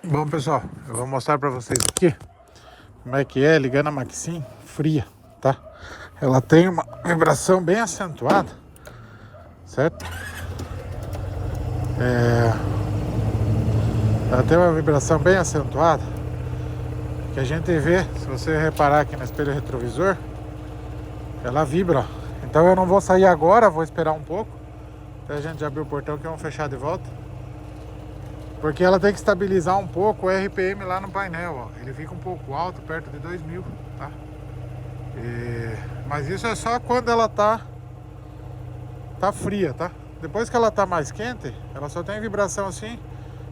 Bom, pessoal, eu vou mostrar para vocês aqui como é que é ligando a Maxim fria, tá? Ela tem uma vibração bem acentuada, certo? Ela tem uma vibração bem acentuada que a gente vê, se você reparar aqui no espelho retrovisor, ela vibra. Então eu não vou sair agora, vou esperar um pouco até a gente abrir o portão que vamos fechar de volta. Porque ela tem que estabilizar um pouco o RPM lá no painel, ó. Ele fica um pouco alto, perto de 2000, tá? Mas isso é só quando ela tá fria, tá? Depois que ela tá mais quente, ela só tem vibração assim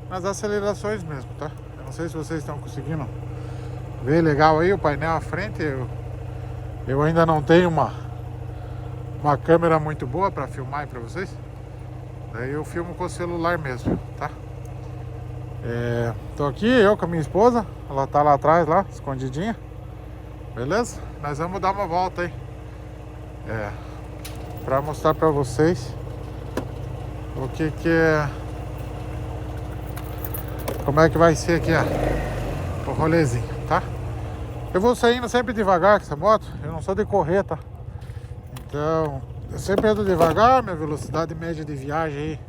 nas acelerações mesmo, tá? Eu não sei se vocês estão conseguindo ver legal aí o painel à frente. Eu ainda não tenho uma câmera muito boa para filmar aí para vocês. Daí eu filmo com o celular mesmo, tá? Tô aqui, eu com a minha esposa. Ela tá lá atrás, lá, escondidinha. Beleza? Nós vamos dar uma volta aí pra mostrar pra vocês o que é, como é que vai ser aqui o rolezinho, tá? Eu vou saindo sempre devagar com essa moto. Eu não sou de correr, tá? Então eu sempre ando devagar. Minha velocidade média de viagem aí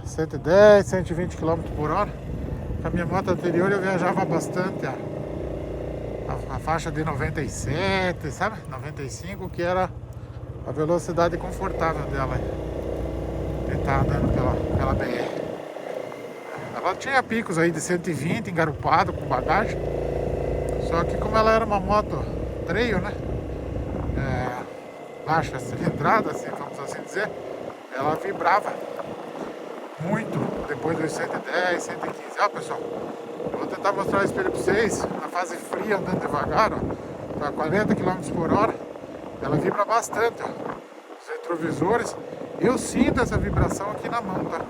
110, 120 km por hora. Com a minha moto anterior eu viajava bastante, a faixa de 97, sabe? 95, que era a velocidade confortável dela. Ele tá andando pela BR. Ela tinha picos aí de 120 engarupado com bagagem. Só que como ela era uma moto trail, né? Baixa cilindrada, assim, vamos assim dizer, ela vibrava muito depois dos 110, 115. Ó, pessoal, vou tentar mostrar o espelho para vocês. Na fase fria, andando devagar, ó, tá 40 km por hora. Ela vibra bastante, ó. Os retrovisores, eu sinto essa vibração aqui na mão, tá?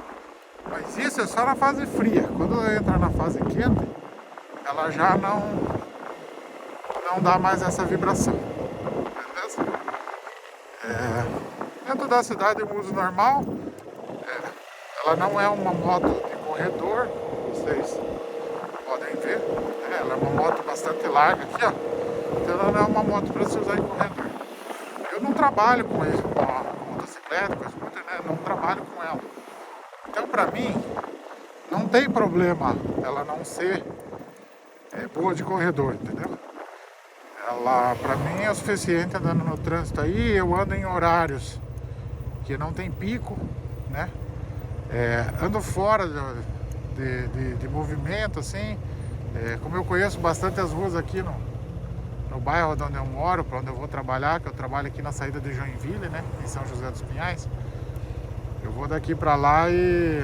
Mas isso é só na fase fria. Quando eu entrar na fase quente, ela já não dá mais essa vibração. Beleza? Dentro da cidade eu uso normal. Ela não é uma moto de corredor, como vocês podem ver. Ela é uma moto bastante larga aqui, ó. Então ela não é uma moto para se usar em corredor. Eu não trabalho com isso, com motocicleta, com scooter, né? Não trabalho com ela. Então para mim não tem problema ela não ser boa de corredor, entendeu? Ela para mim é o suficiente andando no trânsito aí. Eu ando em horários que não tem pico, né? Ando fora de movimento, assim. Como eu conheço bastante as ruas aqui no bairro onde eu moro, para onde eu vou trabalhar, que eu trabalho aqui na saída de Joinville, né, em São José dos Pinhais. Eu vou daqui para lá e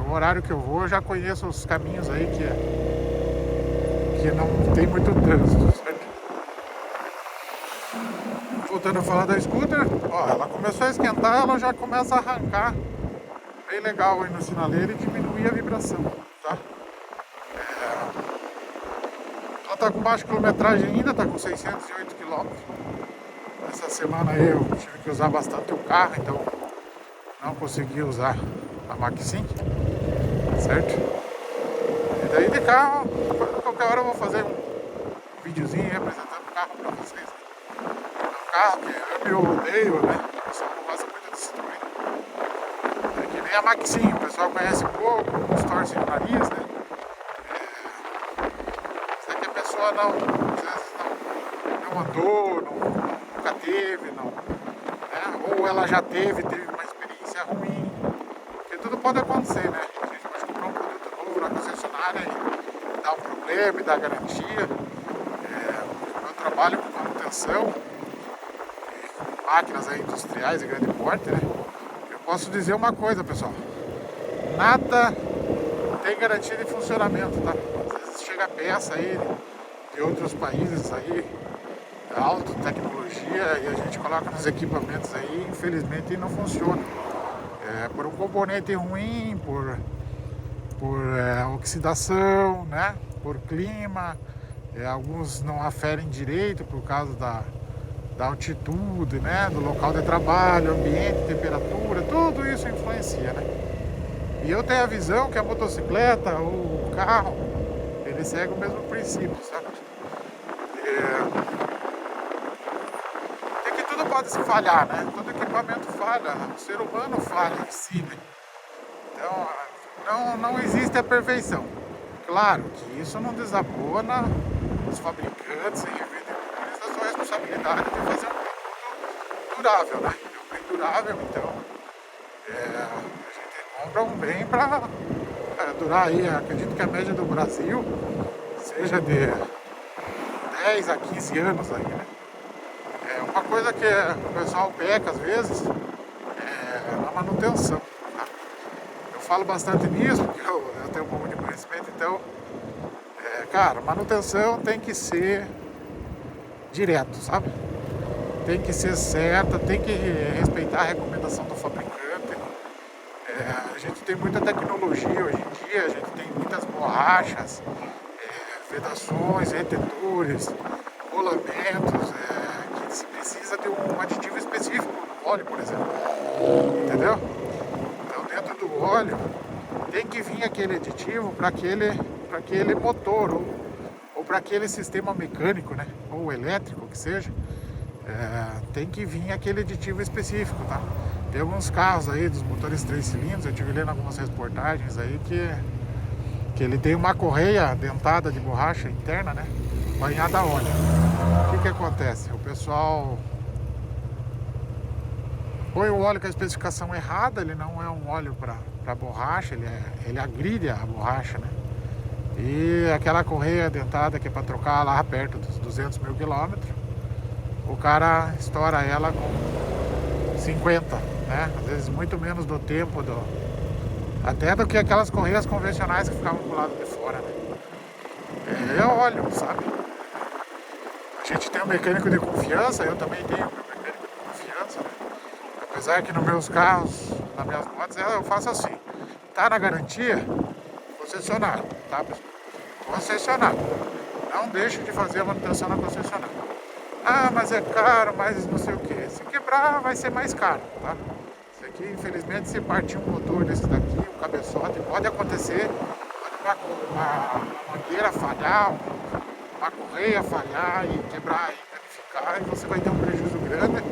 o horário que eu vou, eu já conheço os caminhos aí que não tem muito trânsito, certo? Voltando a falar da scooter, ó, ela começou a esquentar, ela já começa a arrancar bem legal aí no sinaleiro e diminuir a vibração, tá? Ela tá com baixa quilometragem ainda, tá com 608 km. Essa semana aí eu tive que usar bastante o carro, então não consegui usar a Maxim, certo? E daí de carro, qualquer hora eu vou fazer um videozinho aí apresentando o carro pra vocês. É um carro que eu odeio, né? O pessoal não gosta muito desse tamanho. Que nem a Maxim, o pessoal conhece pouco, uns torcem o nariz, né? Isso aqui a pessoa às vezes não andou, nunca teve, não, né? Ou ela já teve uma experiência ruim, porque tudo pode acontecer, né? A gente pode comprar um produto novo na concessionária e dar um problema e dar garantia. Eu trabalho com manutenção, com máquinas aí industriais de grande porte, né? Posso dizer uma coisa, pessoal, nada tem garantia de funcionamento, tá? Às vezes chega peça aí de outros países aí, alta tecnologia, e a gente coloca nos equipamentos aí, infelizmente não funciona. Por um componente ruim, por oxidação, né? Por clima, alguns não aferem direito por causa da altitude, né, do local de trabalho, ambiente, temperatura, tudo isso influencia, né? E eu tenho a visão que a motocicleta, o carro, ele segue o mesmo princípio, sabe? É que tudo pode se falhar, né? Todo equipamento falha, o ser humano falha em si, né? Então, não existe a perfeição. Claro que isso não desabona os fabricantes e revendedores da sua responsabilidade de fazer um produto durável, né? É um bem durável, então a gente compra um bem para durar aí. Acredito que a média do Brasil seja de 10 a 15 anos aí, né? É uma coisa que o pessoal peca às vezes na manutenção. Tá? Eu falo bastante nisso, porque eu tenho um pouco de conhecimento, então, cara, manutenção tem que ser direto, sabe? Tem que ser certa, tem que respeitar a recomendação do fabricante. A gente tem muita tecnologia hoje em dia, a gente tem muitas borrachas, vedações, retentores, rolamentos, que se precisa de um aditivo específico no óleo, por exemplo. Entendeu? Então dentro do óleo tem que vir aquele aditivo para aquele motor ou para aquele sistema mecânico, né? Ou elétrico que seja. Tem que vir aquele aditivo específico, tá? Tem alguns carros aí dos motores 3 cilindros, eu tive lendo algumas reportagens aí que ele tem uma correia dentada de borracha interna, né? Banhada a óleo. O que acontece? O pessoal põe o óleo com a especificação errada, ele não é um óleo para borracha, ele agride a borracha, né? E aquela correia dentada que é para trocar lá perto dos 200 mil quilômetros, o cara estoura ela com 50, né? Às vezes muito menos do tempo até do que aquelas correias convencionais que ficavam do lado de fora, né? É óleo, sabe? A gente tem um mecânico de confiança, eu também tenho um mecânico de confiança, né? Apesar que nos meus carros, nas minhas motos, eu faço assim. Tá na garantia, concessionário, tá, pessoal? Concessionário. Não deixe de fazer a manutenção na concessionária. Ah, mas é caro, mas não sei o que. Se quebrar, vai ser mais caro, tá? Isso aqui, infelizmente, se partir um motor desse daqui, um cabeçote, pode acontecer, pode uma mangueira falhar, uma correia falhar e quebrar e danificar, e você vai ter um prejuízo grande, né?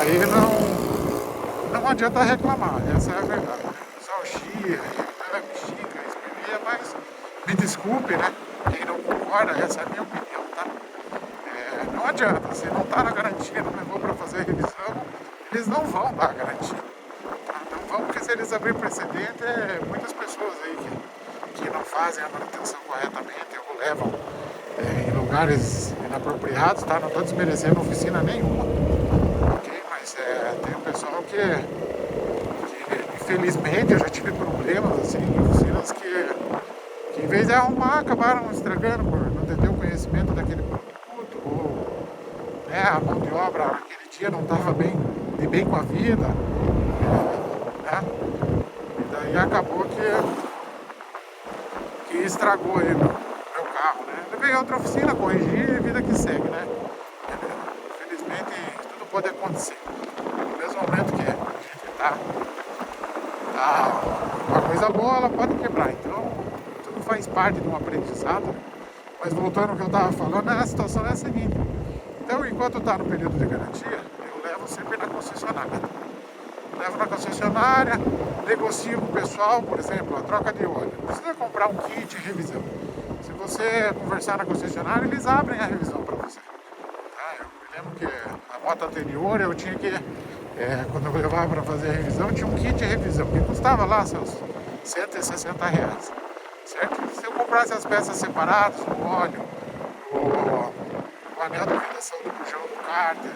Aí não adianta reclamar, essa é a verdade. O pessoal chia, espelha, mas me desculpe, né? Quem não concorda, essa é a minha opinião, tá? Não adianta, se não tá na garantia, não levou para fazer a revisão, eles não vão dar a garantia. Tá? Não vão, porque se eles abrirem precedente, muitas pessoas aí que não fazem a manutenção corretamente ou levam em lugares inapropriados, tá? Não estou desmerecendo oficina nenhuma, ok? Mas tem um pessoal que infelizmente eu já tive problemas assim, em oficinas que em vez de arrumar, acabaram estragando por não ter o conhecimento daquele produto, ou né, a mão de obra naquele dia não estava de bem com a vida, né? E daí acabou que estragou aí meu carro, né? Levei outra oficina, corrigi e vida que segue, né? Infelizmente tudo pode acontecer. No mesmo momento que a gente tá uma coisa boa, ela pode quebrar. Então, tudo faz parte de um aprendizado. Mas voltando ao que eu estava falando, a situação é a seguinte. Então, enquanto está no período de garantia, eu levo sempre na concessionária. Levo na concessionária, negocio com o pessoal, por exemplo, a troca de óleo. Precisa comprar um kit de revisão. Se você conversar na concessionária, eles abrem a revisão para você. Tá? Eu me lembro que a moto anterior eu tinha que, quando eu levava para fazer a revisão, tinha um kit de revisão que custava lá seus R$ 160. Certo? Se eu comprasse as peças separadas, o óleo, o anel de vedação do bujão do cárter,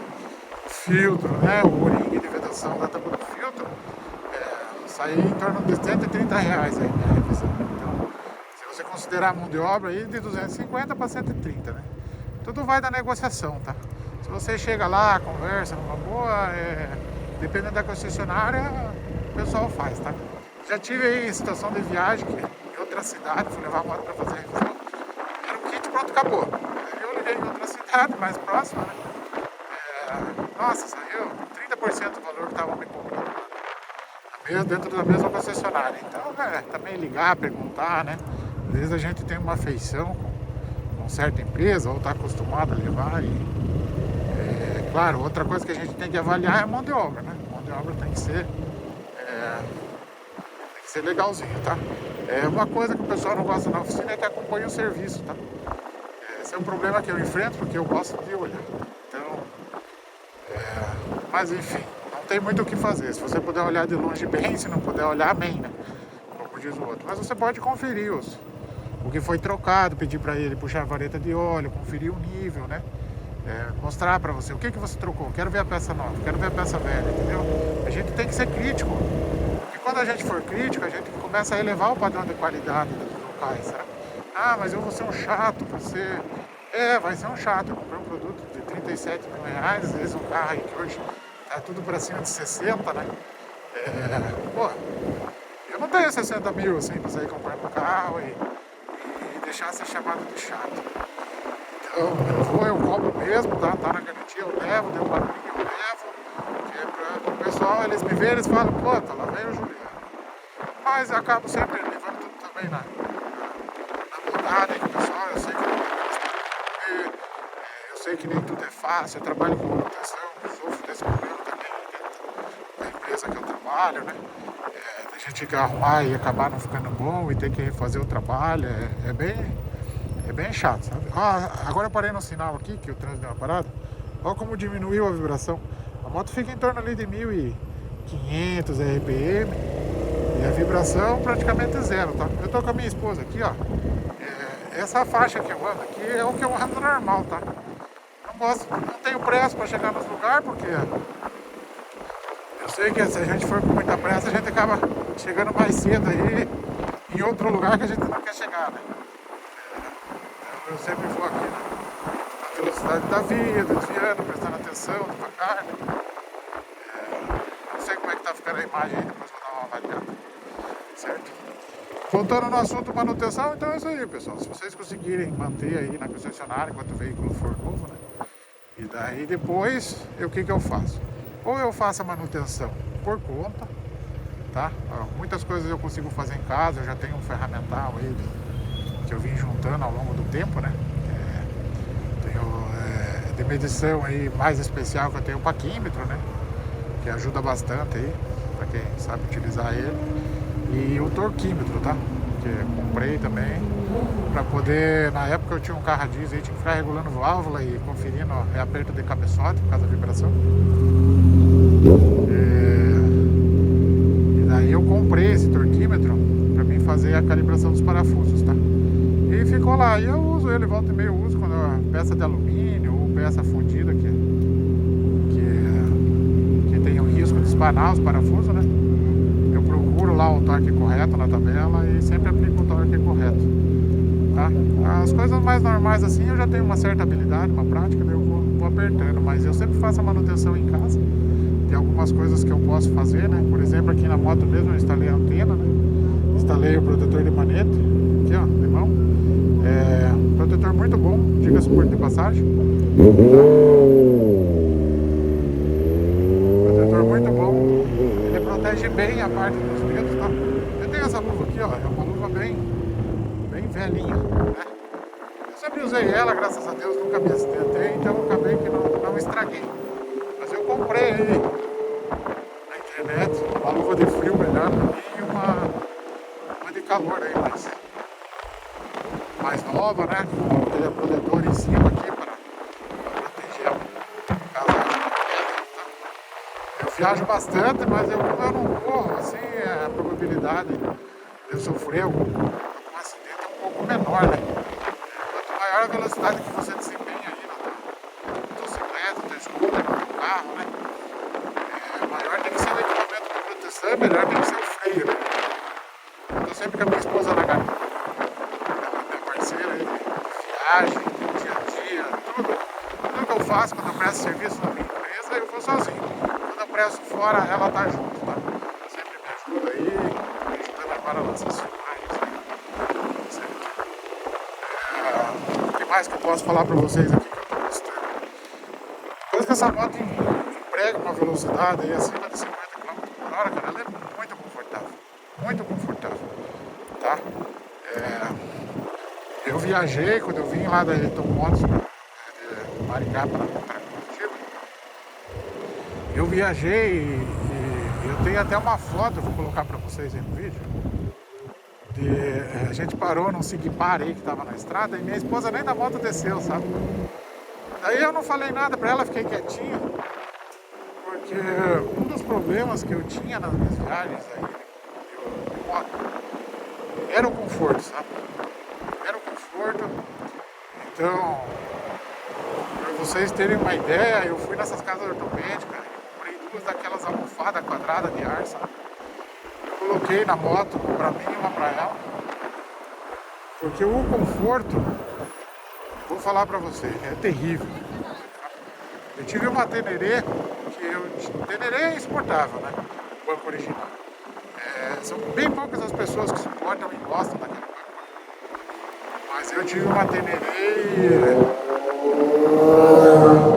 o filtro, né, o o-ring de vedação da tampa do filtro, saía em torno de R$ 130 aí minha revisão. Então, se você considerar a mão de obra aí, de 250 para 130, né? Tudo vai da negociação, tá? Se você chega lá, conversa numa boa, dependendo da concessionária, o pessoal faz, tá? Já tive aí situação de viagem que em outra cidade, fui levar a moto para fazer a revisão, era um kit, pronto, acabou. Aí eu liguei em outra cidade, mais próxima, né? Nossa, saiu 30% do valor que estava me cobrando na dentro da mesma concessionária. Então, também ligar, perguntar, né? Às vezes a gente tem uma afeição com certa empresa ou está acostumado a levar claro, outra coisa que a gente tem que avaliar é a mão de obra, né? A mão de obra tem que ser legalzinho, tá? Uma coisa que o pessoal não gosta na oficina é que acompanha o serviço, tá? Esse é um problema que eu enfrento porque eu gosto de olhar. Então, mas enfim, não tem muito o que fazer. Se você puder olhar de longe bem, se não puder olhar, amém, né? Como diz o outro. Mas você pode conferir o que foi trocado, pedir para ele puxar a vareta de óleo, conferir o nível, né? Mostrar para você o que você trocou. Quero ver a peça nova, quero ver a peça velha, entendeu? A gente tem que ser crítico. Porque quando a gente for crítico, a gente começa a elevar o padrão de qualidade dos locais, sabe? Ah, mas eu vou ser um chato, você... vai ser um chato. Eu comprei um produto de 37 mil reais, às vezes um carro aí que hoje tá tudo para cima de 60, né? Pô, eu não tenho 60 mil assim pra sair comprando um carro e deixar ser chamado de chato. Então, eu compro mesmo, tá na garantia, eu levo, deu barulho, eu levo. Que é para o pessoal, eles me verem, eles falam, pô, tá lá vem o Juliano. Mas eu acabo sempre levando tudo também na bondade do pessoal, eu sei que não tem que eu sei que nem tudo é fácil, eu trabalho com manutenção, sofro desse problema também dentro da empresa que eu trabalho, né? A gente que arrumar e acabar não ficando bom e ter que refazer o trabalho, é bem chato, sabe? Agora eu parei no sinal aqui, que o trânsito deu uma parada. Olha como diminuiu a vibração. A moto fica em torno ali de 1.500 RPM e a vibração praticamente zero, tá? Eu tô com a minha esposa aqui, ó. Essa faixa que eu ando aqui é o que eu ando normal, tá? Não tenho pressa para chegar nos lugares, porque eu sei que se a gente for com muita pressa, a gente acaba chegando mais cedo aí em outro lugar que a gente não quer chegar, né? Eu sempre vou aqui na velocidade da via, desviando, prestando atenção, devagar, né? Não sei como é que tá ficando a imagem aí, depois vou dar uma avaliada, certo? Voltando no assunto manutenção, então é isso aí, pessoal. Se vocês conseguirem manter aí na concessionária enquanto o veículo for novo, né? E daí depois, o que eu faço? Ou eu faço a manutenção por conta, tá? Muitas coisas eu consigo fazer em casa, eu já tenho um ferramental aí que eu vim juntando ao longo do tempo, né? Tenho de medição aí mais especial que eu tenho o paquímetro, né? Que ajuda bastante aí, para quem sabe utilizar ele. E o torquímetro, tá? Que eu comprei também, para poder, na época eu tinha um carro a diesel aí, tinha que ficar regulando válvula e conferindo reaperto de cabeçote por causa da vibração. E daí eu comprei esse torquímetro para mim fazer a calibração dos parafusos, tá? E ficou lá, e eu uso ele, volta e meia eu uso quando é peça de alumínio ou peça fundida que tem o risco de espanar os parafusos, né? Eu procuro lá o torque correto na tabela e sempre aplico o torque correto, tá? As coisas mais normais assim eu já tenho uma certa habilidade, uma prática, daí eu vou apertando, mas eu sempre faço a manutenção em casa. Tem algumas coisas que eu posso fazer, né? Por exemplo, aqui na moto mesmo eu instalei a antena, né? Instalei o protetor de manete, aqui ó, de mão. Protetor muito bom, diga-se por de passagem. Protetor muito bom, ele protege bem a parte dos dedos, tá? Eu tenho essa luva aqui, ó, é uma luva bem velhinha, né? Eu sempre usei ela, graças a Deus, nunca me acidentei, então eu acabei que não estraguei. Mas eu comprei aí na internet uma luva de frio melhor pra mim e uma de calor aí, mais nova, né? Com aquele protetor em cima aqui para proteger o caso. Eu viajo bastante, mas como eu não corro, assim, a probabilidade de eu sofrer algum acidente é um pouco menor, né? Quanto maior a velocidade que você desempenha aí na motocicleta, no scooter, no carro, né? Maior tem que ser o equipamento de proteção, melhor tem que ser o freio, né? Eu tô sempre com a minha esposa na garupa. Viagem, dia a dia, tudo que eu faço quando eu presto serviço na minha empresa, eu vou sozinho. Quando eu presto fora, ela tá junto, tá? Sempre me ajuda aí, me ajudando agora nas filmagens aí, certo? O que mais que eu posso falar pra vocês aqui que eu tô gostando? Depois que essa moto emprega uma velocidade aí acima de 50 km/h, cara, ela é muito boa. viajei, quando eu vim lá da Eleton Motos, de Maringá para Curitiba, eu viajei e eu tenho até uma foto, eu vou colocar para vocês aí no vídeo. A gente parou num Sigpar aí que tava na estrada e minha esposa nem da moto desceu, sabe? Daí eu não falei nada pra ela, fiquei quietinho, porque um dos problemas que eu tinha nas minhas viagens aí de moto era o conforto, sabe? Era o conforto. Então, pra vocês terem uma ideia, eu fui nessas casas ortopédicas e comprei duas daquelas almofadas quadradas de ar, sabe? Coloquei na moto, uma pra mim e uma pra ela. Porque o conforto, vou falar pra vocês, é terrível. Eu tive uma Teneré, Teneré é exportável, né? O banco original. São bem poucas as pessoas que suportam e gostam daquele banco. Mas eu tive uma Teneré e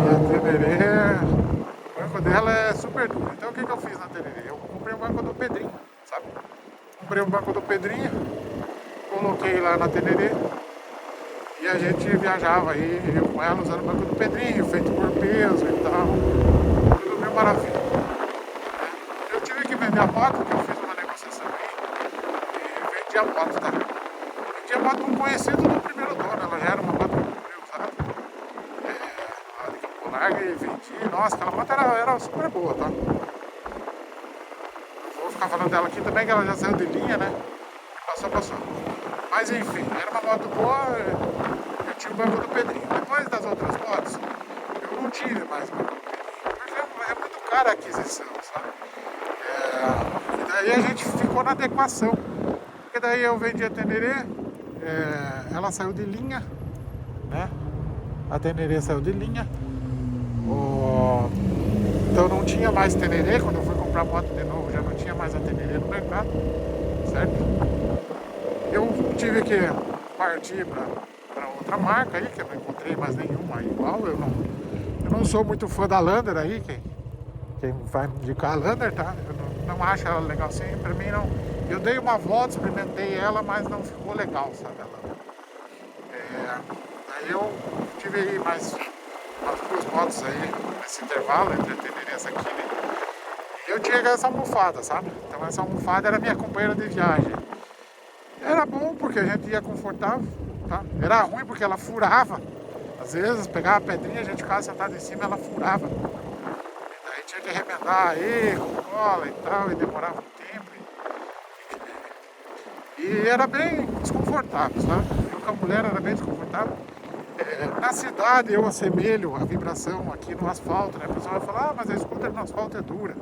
a Teneré, o banco dela é super duro. Então o que eu fiz na Teneré? Eu comprei um banco do Pedrinho, sabe? Comprei um banco do Pedrinho, coloquei lá na Teneré e a gente viajava aí, eu com ela usando o banco do Pedrinho, feito por peso e tal, tudo mil maravilha. Eu tive que vender a moto, porque eu fiz uma negociação aí e vendi a moto, tá? Vendi a moto para um conhecido do primeiro dono, ela já era uma moto que eu comprei usada, lá de Campo Largo, e vendi, nossa, aquela moto era super boa, tá? Vou ficar falando dela aqui também, que ela já saiu de linha, né? Passou. Mas enfim, era uma moto boa, eu tinha o banco do Pedrinho. Depois das outras motos, eu não tive mais o banco do Pedrinho, porque é muito cara a aquisição, sabe? E daí a gente ficou na adequação. Porque daí eu vendi a Teneré, ela saiu de linha, né? A Teneré saiu de linha. Então não tinha mais Teneré, quando eu fui comprar moto de novo, já não tinha mais a Teneré no mercado, certo? Eu tive que partir para outra marca aí, que eu não encontrei mais nenhuma igual. Eu não sou muito fã da Lander aí, quem vai me indicar a Lander, tá? Eu não acho ela legal assim, pra mim não. Eu dei uma volta, experimentei ela, mas não ficou legal, sabe? Aí eu tive aí mais umas duas motos aí, nesse intervalo, entre a Teneré e essa aqui, né? E eu tinha essa almofada, sabe? Então essa almofada era minha companheira de viagem. Era bom porque a gente ia confortável, tá? Era ruim porque ela furava. Às vezes pegava a pedrinha, a gente ficava sentado em cima e ela furava. E daí tinha que arremendar aí com cola e tal, e demorava um tempo. E era bem desconfortável, sabe? Eu com a mulher era bem desconfortável. Na cidade eu assemelho a vibração aqui no asfalto, né? O pessoal vai falar, mas a scooter no asfalto é dura.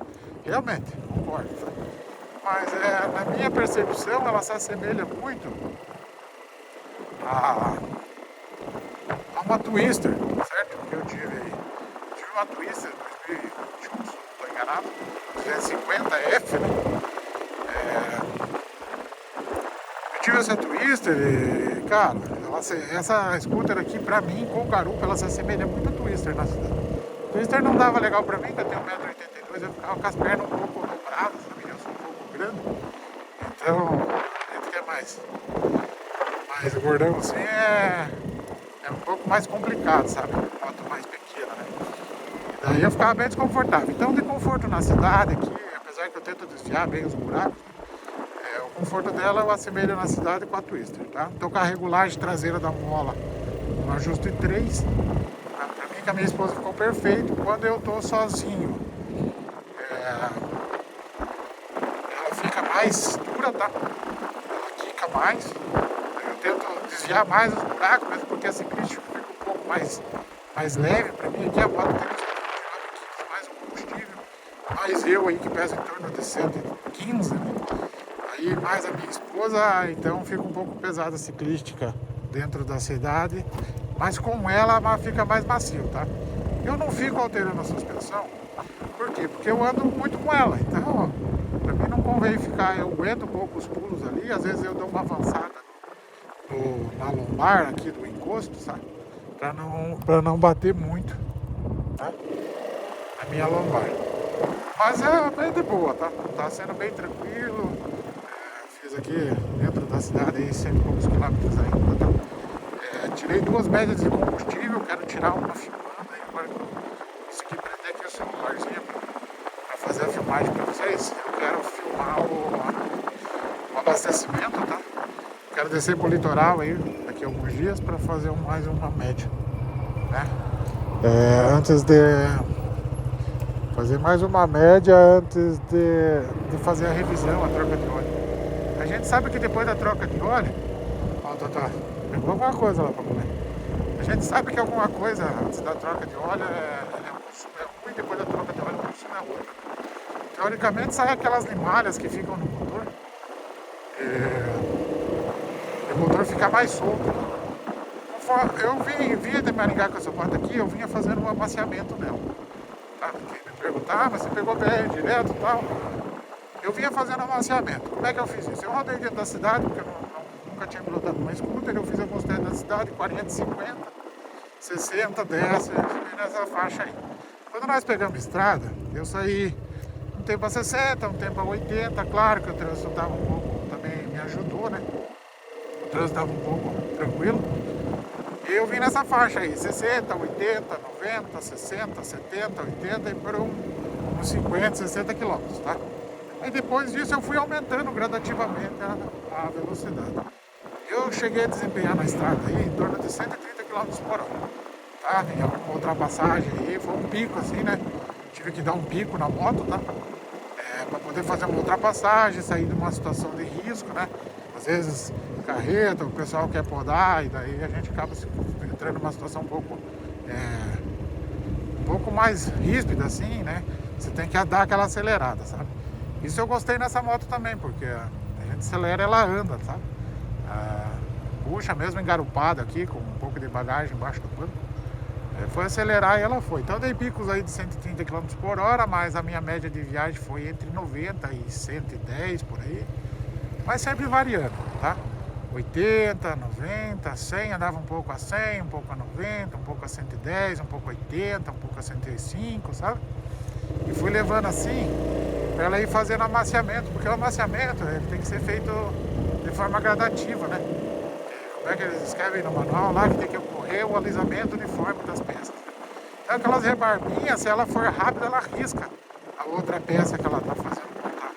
Realmente, concordo, sabe? Mas na minha percepção ela se assemelha muito a uma Twister, certo? Que eu tive aí. Tive uma Twister 2021, se não estou enganado, 250F, né? Eu tive essa Twister e, cara, essa scooter aqui pra mim, com garupa, ela se assemelha muito a Twister na cidade. Twister não dava legal pra mim, que eu tenho 1,82 m, eu ficava com as pernas um pouco dobradas, sabe? Eu sou um pouco grande. Então, a gente que é mais gordão assim é um pouco mais complicado, sabe? Moto mais pequena, né? E daí eu ficava bem desconfortável. Então, de conforto na cidade aqui, apesar que eu tento desviar bem os buracos, o conforto dela eu assemelho na cidade com a Twister, tá? Então, com a regulagem traseira da mola, no ajuste 3, tá? Pra mim, que a minha esposa ficou perfeito quando eu tô sozinho. Ela fica mais dura, tá? Ela quica mais. Eu tento desviar mais os buracos, mesmo porque a ciclística fica um pouco mais leve. Pra mim aqui a moto tem mais o combustível, mais eu aí que peso em torno de 115, né? Aí mais a minha esposa, então fica um pouco pesada a ciclística dentro da cidade, mas com ela fica mais macio, tá? Eu não fico alterando a suspensão, por quê? Porque eu ando muito com ela, então pra mim não convém ficar, eu aguento um pouco os pulos ali, às vezes eu dou uma avançada na lombar aqui do encosto, sabe? Pra não bater muito, tá? A minha lombar. Mas é bem de boa, tá? Tá sendo bem tranquilo. Fiz aqui dentro da cidade aí 100 e poucos quilômetros ainda, tá? tirei 2 médias de combustível, quero tirar uma filmando aí, agora que eu consegui prender aqui o celularzinho para fazer a filmagem para vocês. Eu quero filmar o abastecimento, tá? Quero descer pro litoral aí daqui a alguns dias para fazer mais uma média, né? Antes de fazer mais uma média antes de fazer a revisão, a troca de óleo. A gente sabe que depois da troca de óleo, ó, Totó, pegou alguma coisa lá para comer. A gente sabe que alguma coisa antes da troca de óleo o consumo é ruim, depois da troca de óleo o consumo é ruim. Teoricamente sai aquelas limalhas que ficam no motor e o motor fica mais solto. Eu vinha de Maringá com essa moto aqui, eu vinha fazendo um amaciamento nela. Tá? Me perguntar, mas você pegou BR direto e tal. Eu vinha fazendo amaciamento. Como é que eu fiz isso? Eu rodei dentro da cidade, porque eu nunca tinha pilotado uma scooter, eu fiz alguns testes na cidade, 40, 50, 60, 10, nessa faixa aí. Quando nós pegamos estrada, eu saí um tempo a 60, um tempo a 80, claro que o trânsito estava um pouco, também me ajudou, né? O trânsito estava um pouco tranquilo. E eu vim nessa faixa aí, 60, 80, 90, 60, 70, 80 e por uns 50, 60 quilômetros, tá? Aí depois disso eu fui aumentando gradativamente a velocidade. Eu cheguei a desempenhar na estrada aí em torno de 130 km por hora. Tá? Em alguma ultrapassagem aí, foi um pico assim, né? Tive que dar um pico na moto, tá? Para poder fazer uma ultrapassagem, sair de uma situação de risco, né? Às vezes carreta, o pessoal quer podar e daí a gente acaba entrando numa situação um pouco mais ríspida assim, né? Você tem que dar aquela acelerada, sabe? Isso eu gostei nessa moto também, porque a gente acelera, ela anda, sabe? Puxa mesmo engarupada aqui, com um pouco de bagagem embaixo do banco. Foi acelerar e ela foi. Então eu dei picos aí de 130 km por hora, mas a minha média de viagem foi entre 90 e 110 por aí. Mas sempre variando, tá? 80, 90, 100, andava um pouco a 100, um pouco a 90, um pouco a 110, um pouco a 80, um pouco a 105, sabe? E fui levando assim para ela ir fazendo amaciamento, porque o amaciamento ele tem que ser feito de forma gradativa, né? Como é que eles escrevem no manual lá, que tem que ocorrer o alisamento uniforme das peças. Então aquelas rebarbinhas, se ela for rápida, ela risca a outra peça que ela está fazendo contato.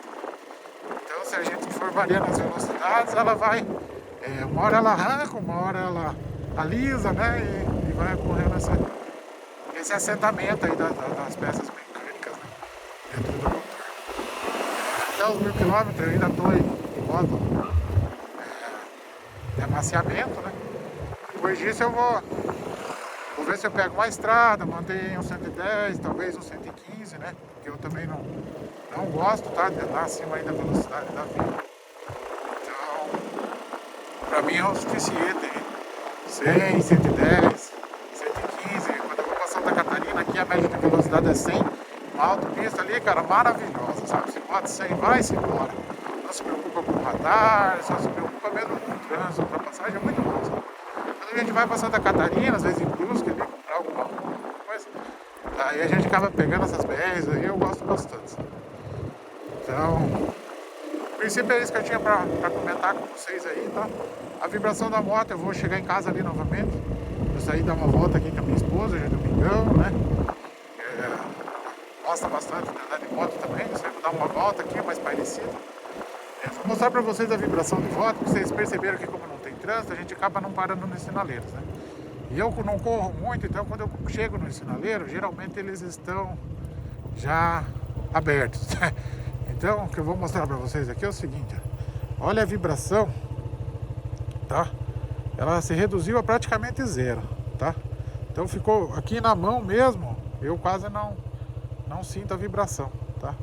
Então se a gente for variando as velocidades, ela vai, uma hora ela arranca, uma hora ela alisa, né? E vai ocorrendo esse assentamento aí das peças mecânicas, né? Dentro do motor. Até os 1000 km eu ainda estou em modo de amaciamento, né? Depois disso eu vou ver se eu pego uma estrada, manter um 110, talvez um 115, né? Porque eu também não gosto, tá? De andar acima aí da velocidade da vida. Então, pra mim é o suficiente aí. 100, 110, 115. Quando eu vou pra Santa Catarina, aqui a média de velocidade é 100. Uma autopista ali, cara, maravilhosa, sabe? Se bota 100, vai-se embora. Não se preocupa com o radar, só se preocupa mesmo com o trânsito, a ultrapassagem é muito bom, sabe? Quando a gente vai pra Santa Catarina, às vezes em Brusque, ali, comprar alguma coisa, aí a gente acaba pegando essas BRs aí, eu gosto bastante, sabe? Então, o princípio é isso que eu tinha pra comentar com vocês aí, tá? A vibração da moto, eu vou chegar em casa ali novamente, eu saí dar uma volta aqui com a minha esposa, hoje é domingão, né? Gosta bastante de andar de moto também, eu vou dar uma volta aqui, mais parecida. Vou mostrar pra vocês a vibração de volta, porque vocês perceberam que como não tem trânsito, a gente acaba não parando nos sinaleiros, né? E eu não corro muito, então quando eu chego no sinaleiro, geralmente eles estão já abertos. Então, o que eu vou mostrar pra vocês aqui é o seguinte, ó. Olha a vibração, tá? Ela se reduziu a praticamente zero, tá? Então ficou aqui na mão mesmo, eu quase não sinto a vibração, tá?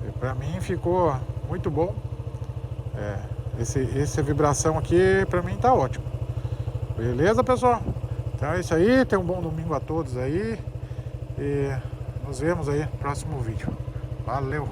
E pra mim ficou muito bom. Essa vibração aqui pra mim tá ótimo. Beleza, pessoal? Então é isso aí, tenham um bom domingo a todos aí e nos vemos aí no próximo vídeo. Valeu!